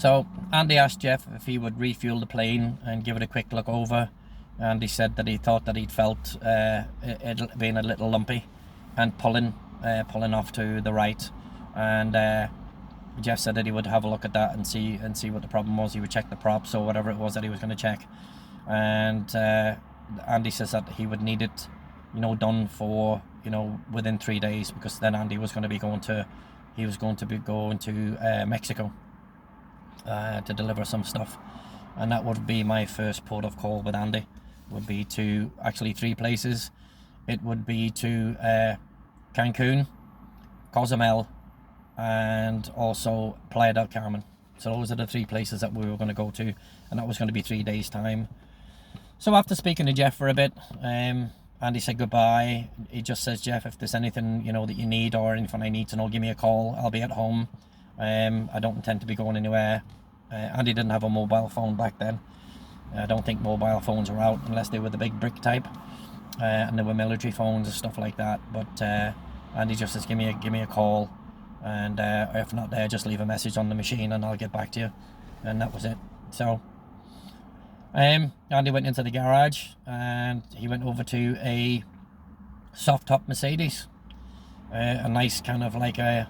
So Andy asked Jeff if he would refuel the plane and give it a quick look over, and he said that he thought that he'd felt it being a little lumpy and pulling off to the right, and Jeff said that he would have a look at that and see what the problem was. He would check the props or whatever it was that he was going to check, and Andy says that he would need it, done for within 3 days, because then Andy was going to be going to Mexico to deliver some stuff, and that would be my first port of call with Andy. Would be to actually 3 places. It would be to Cancun, Cozumel, and also Playa del Carmen. So those are the 3 places that we were going to go to, and that was going to be 3 days time. So after speaking to Jeff for a bit, Andy said goodbye. He just says, Jeff, if there's anything that you need or anything I need to know, give me a call. I'll be at home. I don't intend to be going anywhere. Andy didn't have a mobile phone back then. I don't think mobile phones were out unless they were the big brick type, and there were military phones and stuff like that. But Andy just says, give me a call, and if not there, just leave a message on the machine and I'll get back to you. And that was it. So Andy went into the garage and he went over to a soft top Mercedes, a nice kind of like a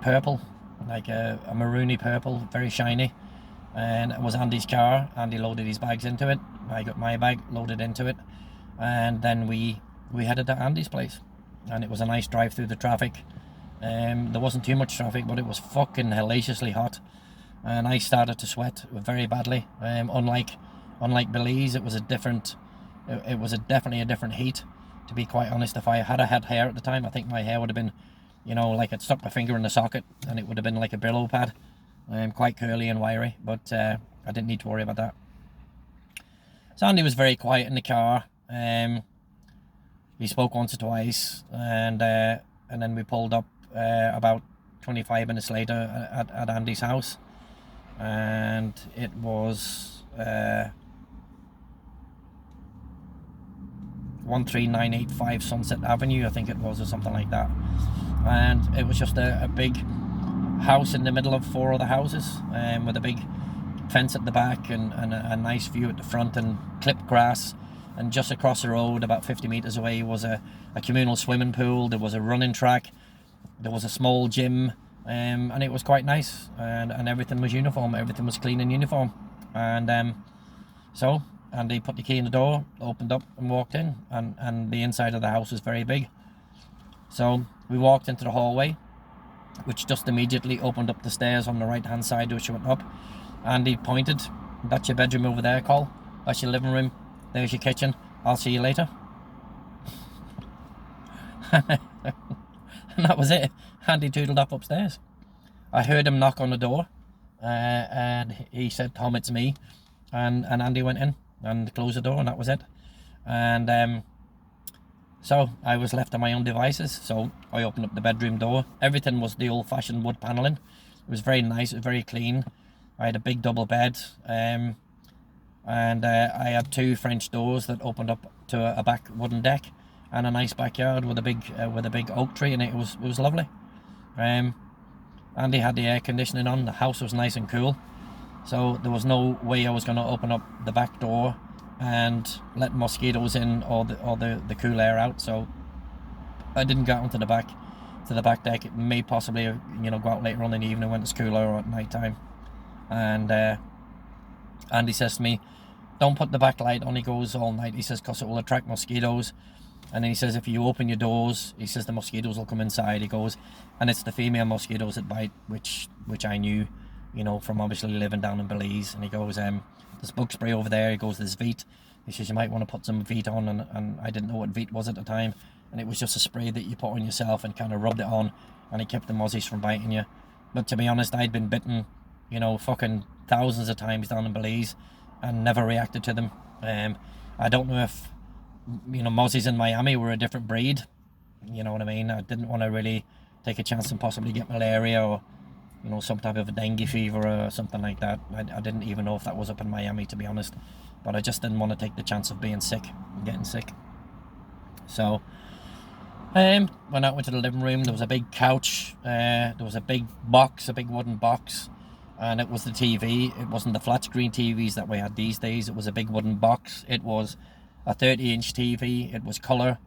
purple, like a maroony purple, very shiny, and it was Andy's car. Andy loaded his bags into it. I got my bag loaded into it, and then we headed to Andy's place, and it was a nice drive through the traffic. There wasn't too much traffic, but it was fucking hellaciously hot, and I started to sweat very badly. Unlike Belize, it was definitely a different heat. To be quite honest, if I had had hair at the time, I think my hair would have been, like I'd stuck my finger in the socket and it would have been like a Brillo pad, quite curly and wiry, but I didn't need to worry about that. So Andy was very quiet in the car. He spoke once or twice, and then we pulled up about 25 minutes later at Andy's house, and it was 13985 Sunset Avenue, I think it was, or something like that. And it was just a big house in the middle of 4 other houses, with a big fence at the back and a nice view at the front and clipped grass. And just across the road, about 50 meters away, was a communal swimming pool. There was a running track. There was a small gym, and it was quite nice. And everything was uniform. Everything was clean and uniform. And so Andy put the key in the door, opened up and walked in. And the inside of the house was very big. So we walked into the hallway, which just immediately opened up the stairs on the right hand side, which went up. Andy pointed, that's your bedroom over there, Cole. That's your living room. There's your kitchen. I'll see you later. And that was it. Andy toodled up upstairs. I heard him knock on the door, and he said, Tom, it's me. And Andy went in and closed the door, and that was it. And so I was left to my own devices. So I opened up the bedroom door. Everything was the old-fashioned wood paneling. It was very nice. It was very clean. I had a big double bed, and I had 2 French doors that opened up to a back wooden deck, and a nice backyard with a big oak tree in it. It was lovely. Andy had the air conditioning on. The house was nice and cool, so there was no way I was going to open up the back door and let mosquitoes in or the cool air out. So I didn't go out onto the back deck. It may possibly go out later on in the evening when it's cooler or at night time. And Andy says to me, don't put the back light on. He goes, all night. He says, because it will attract mosquitoes. And then he says, if you open your doors, he says, the mosquitoes will come inside. He goes, and it's the female mosquitoes that bite, which I knew, from obviously living down in Belize. And he goes, there's bug spray over there. He goes, there's Veet. He says, you might want to put some Veet on. And I didn't know what Veet was at the time. And it was just a spray that you put on yourself and kind of rubbed it on, and it kept the mozzies from biting you. But to be honest, I'd been bitten, fucking thousands of times down in Belize and never reacted to them. I don't know if, mozzies in Miami were a different breed. You know what I mean? I didn't want to really take a chance and possibly get malaria or, some type of a dengue fever or something like that. I didn't even know if that was up in Miami, to be honest. But I just didn't want to take the chance of being sick and getting sick. So, went out into the living room. There was a big couch. There was a big box, a big wooden box. and it was the TV. It wasn't the flat screen TVs that we had these days. It was a big wooden box. It was a 30-inch TV. It was colour.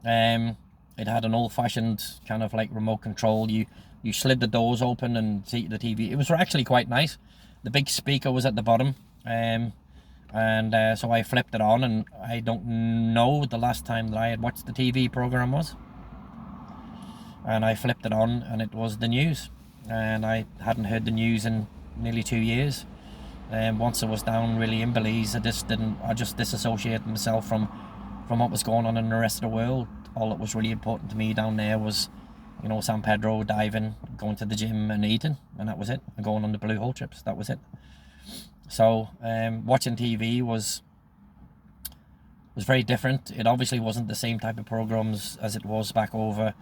It had an old-fashioned kind of like remote control. You slid the doors open and see the TV. It was actually quite nice. The big speaker was at the bottom, so I flipped it on, and I don't know the last time that I had watched the TV program was. And I flipped it on, and it was the news, and I hadn't heard the news in nearly 2 years. Once I was down really in Belize, I just disassociated myself from what was going on in the rest of the world. All that was really important to me down there was, you know, San Pedro, diving, going to the gym and eating, and that was it. And going on the Blue Hole trips, that was it. So watching TV was very different. It obviously wasn't the same type of programs as it was back over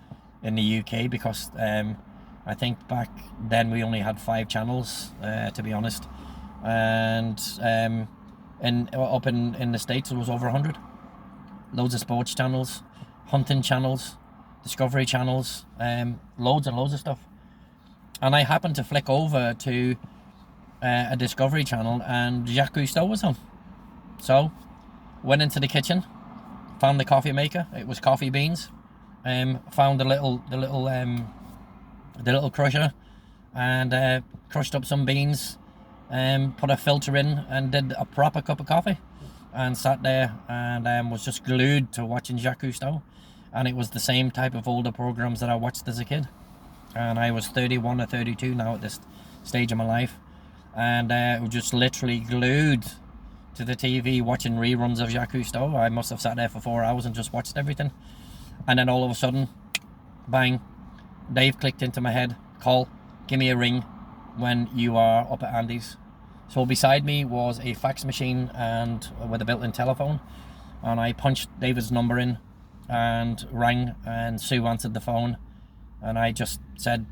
in the UK, because I think back then we only had 5 channels, to be honest, and up in the States it was over 100. Loads of sports channels, hunting channels, Discovery channels, loads and loads of stuff. And I happened to flick over to a Discovery channel, and Jacques Cousteau was on. So went into the kitchen, found the coffee maker. It was coffee beans. Found the little crusher, and crushed up some beans, put a filter in, and did a proper cup of coffee, and sat there and was just glued to watching Jacques Cousteau. And it was the same type of older programs that I watched as a kid. And I was 31 or 32 now at this stage of my life, and was just literally glued to the TV watching reruns of Jacques Cousteau. I must have sat there for 4 hours and just watched everything. And then all of a sudden, bang, Dave clicked into my head, call, give me a ring when you are up at Andy's. So beside me was a fax machine and with a built-in telephone, and I punched David's number in and rang, and Sue answered the phone, and I just said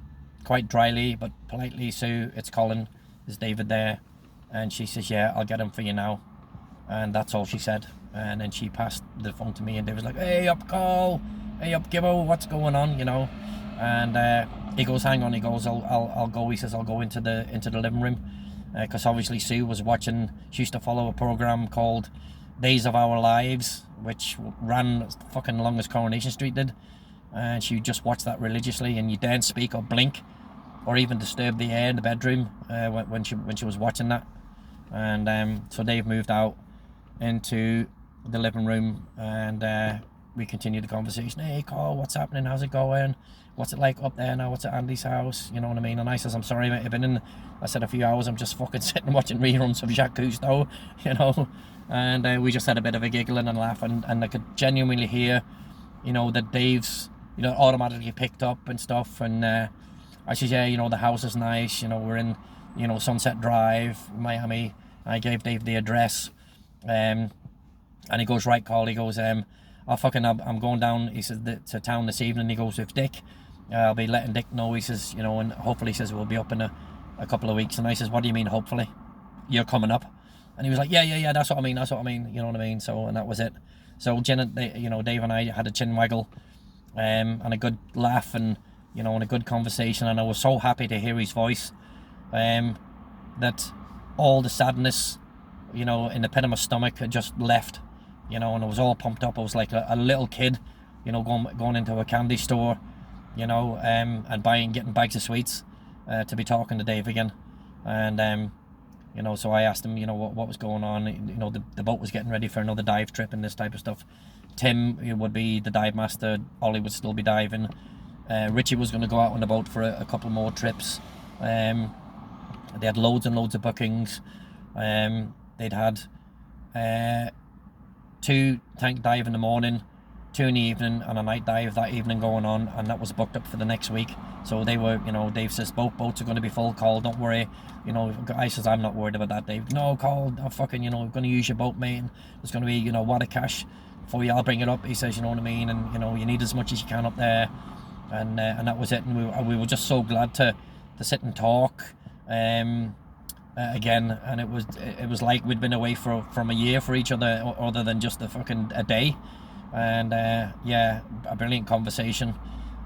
quite dryly but politely, "Sue, it's Colin, is David there?" And she says, "Yeah, I'll get him for you now." And that's all she said. And then she passed the phone to me, and Dave was like, "Hey up, Cole, hey up, Gibbo, what's going on?" You know. And he goes, "Hang on," he goes, I'll go. He says, "I'll go into the living room," because obviously Sue was watching. She used to follow a program called Days of Our Lives, which ran fucking long as Coronation Street did, and she just watched that religiously. And you daren't speak or blink or even disturb the air in the bedroom when she was watching that. And so Dave moved out into the living room, and we continued the conversation. "Hey Carl, what's happening? How's it going? What's it like up there now? What's at Andy's house?" You know what I mean? And I says, "I'm sorry mate, I've been in," I said, "a few hours. I'm just fucking sitting watching reruns of Jacques Cousteau," you know. And we just had a bit of a giggling and laugh, and I could genuinely hear, you know, that Dave's, you know, automatically picked up and stuff. And I said, "Yeah, you know, the house is nice, you know, we're in, you know, Sunset Drive, Miami." I gave Dave the address, and he goes, "Right, Carl," he goes, I'm going down," he says, "to town this evening." He goes, "With Dick, I'll be letting Dick know," he says, "you know, and hopefully," he says, "we'll be up in a couple of weeks." And I says, "What do you mean hopefully? You're coming up?" And he was like, yeah, that's what I mean, you know what I mean. So, and that was it. So Dave and I had a chin waggle, and a good laugh, and, you know, and a good conversation. And I was so happy to hear his voice, that all the sadness, you know, in the pit of my stomach had just left, you know, and I was all pumped up. I was like a little kid, you know, going into a candy store, you know, and getting bags of sweets, to be talking to Dave again. And you know, so I asked him, you know, what was going on. You know, the boat was getting ready for another dive trip and this type of stuff. Tim would be the dive master. Ollie would still be diving. Richie was going to go out on the boat for a couple more trips. They had loads and loads of bookings. They'd had 2 tank dive in the morning, 2 in the evening, and a night dive that evening going on, and that was booked up for the next week. So they were, you know, Dave says, boats are going to be full, Cole, don't worry. You know, I says, "I'm not worried about that, Dave." "No, Cole, I'm fucking, you know, we're going to use your boat, mate, and there's going to be, you know, what a cash for you, I'll bring it up," he says, you know what I mean, "and, you know, you need as much as you can up there." And that was it. And we were just so glad to sit and talk again. And it was like we'd been away from a year for each other, other than just a day. And yeah, a brilliant conversation,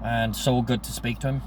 and so good to speak to him.